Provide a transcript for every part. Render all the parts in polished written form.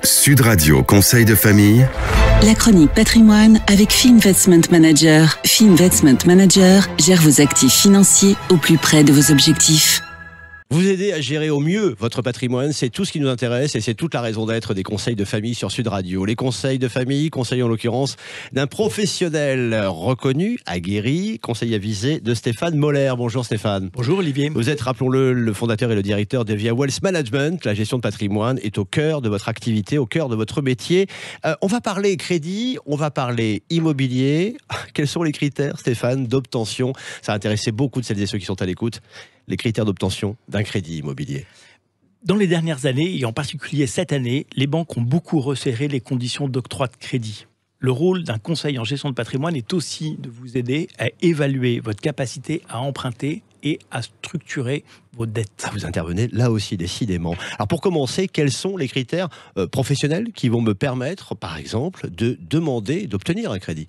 Sud Radio Conseil de famille. La chronique patrimoine avec Fee Investment Manager. Fee Investment Manager gère vos actifs financiers au plus près de vos objectifs. Vous aider à gérer au mieux votre patrimoine, c'est tout ce qui nous intéresse et c'est toute la raison d'être des conseils de famille sur Sud Radio. Les conseils de famille, conseils en l'occurrence d'un professionnel reconnu, aguerri, conseil avisé de Stéphane Moller. Bonjour Stéphane. Bonjour Olivier. Vous êtes, rappelons-le, le fondateur et le directeur de Via Wealth Management. La gestion de patrimoine est au cœur de votre activité, au cœur de votre métier. On va parler crédit, on va parler immobilier. Quels sont les critères, Stéphane, d'obtention? Ça a intéressé beaucoup de celles et ceux qui sont à l'écoute. Les critères d'obtention d'un crédit immobilier. Dans les dernières années, et en particulier cette année, les banques ont beaucoup resserré les conditions d'octroi de crédit. Le rôle d'un conseil en gestion de patrimoine est aussi de vous aider à évaluer votre capacité à emprunter et à structurer vos dettes. Vous intervenez là aussi décidément. Alors pour commencer, quels sont les critères professionnels qui vont me permettre, par exemple, de demander, d'obtenir un crédit?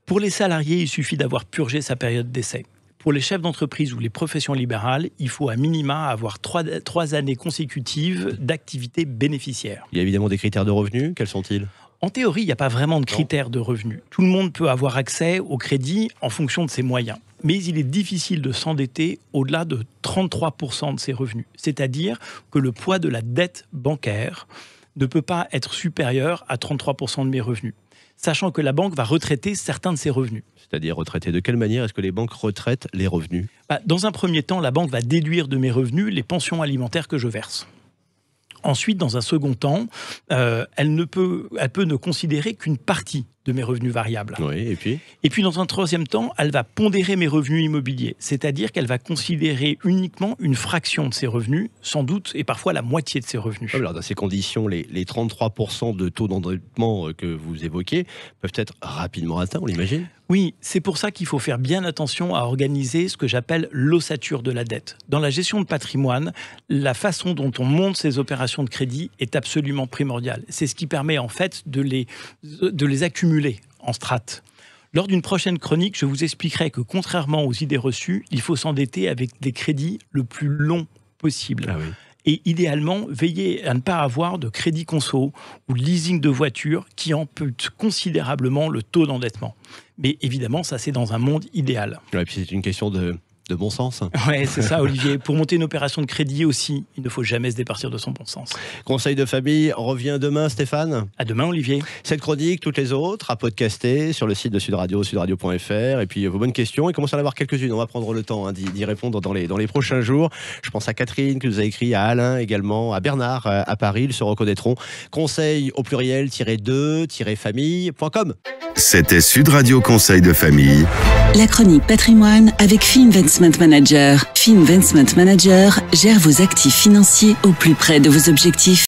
Pour les salariés, il suffit d'avoir purgé sa période d'essai. Pour les chefs d'entreprise ou les professions libérales, il faut à minima avoir 3 années consécutives d'activité bénéficiaire. Il y a évidemment des critères de revenus. Quels sont-ils? En théorie, il n'y a pas vraiment de critères de revenus. Tout le monde peut avoir accès au crédit en fonction de ses moyens. Mais il est difficile de s'endetter au-delà de 33% de ses revenus. C'est-à-dire que le poids de la dette bancaire ne peut pas être supérieur à 33% de mes revenus, sachant que la banque va retraiter certains de ses revenus. C'est-à-dire retraiter. De quelle manière est-ce que les banques retraitent les revenus? Dans un premier temps, la banque va déduire de mes revenus les pensions alimentaires que je verse. Ensuite, dans un second temps, elle peut ne considérer qu'une partie de mes revenus variables. Oui, et puis, dans un troisième temps, elle va pondérer mes revenus immobiliers. C'est-à-dire qu'elle va considérer uniquement une fraction de ses revenus, sans doute, et parfois la moitié de ses revenus. Alors, dans ces conditions, les 33% de taux d'endettement que vous évoquez peuvent être rapidement atteints, on l'imagine? Oui, c'est pour ça qu'il faut faire bien attention à organiser ce que j'appelle l'ossature de la dette. Dans la gestion de patrimoine, la façon dont on monte ces opérations de crédit est absolument primordiale. C'est ce qui permet en fait de les accumuler en strates. Lors d'une prochaine chronique, je vous expliquerai que contrairement aux idées reçues, il faut s'endetter avec des crédits le plus long possible. Ah oui. Et idéalement, veillez à ne pas avoir de crédit conso ou de leasing de voiture qui ampute considérablement le taux d'endettement. Mais évidemment, ça c'est dans un monde idéal. Et puis c'est une question de bon sens. Oui, c'est ça Olivier. Pour monter une opération de crédit aussi, il ne faut jamais se départir de son bon sens. Conseil de famille revient demain, Stéphane. À demain Olivier. Cette chronique, toutes les autres, à podcaster sur le site de Sud Radio, sudradio.fr. Et puis vos bonnes questions, il commence à en avoir quelques-unes. On va prendre le temps d'y répondre dans les prochains jours. Je pense à Catherine qui nous a écrit, à Alain également, à Bernard à Paris, ils se reconnaîtront. Conseil au pluriel -2-famille.com. C'était Sud Radio Conseil de famille. La chronique patrimoine avec Fee Investment Manager. Fee Investment Manager gère vos actifs financiers au plus près de vos objectifs.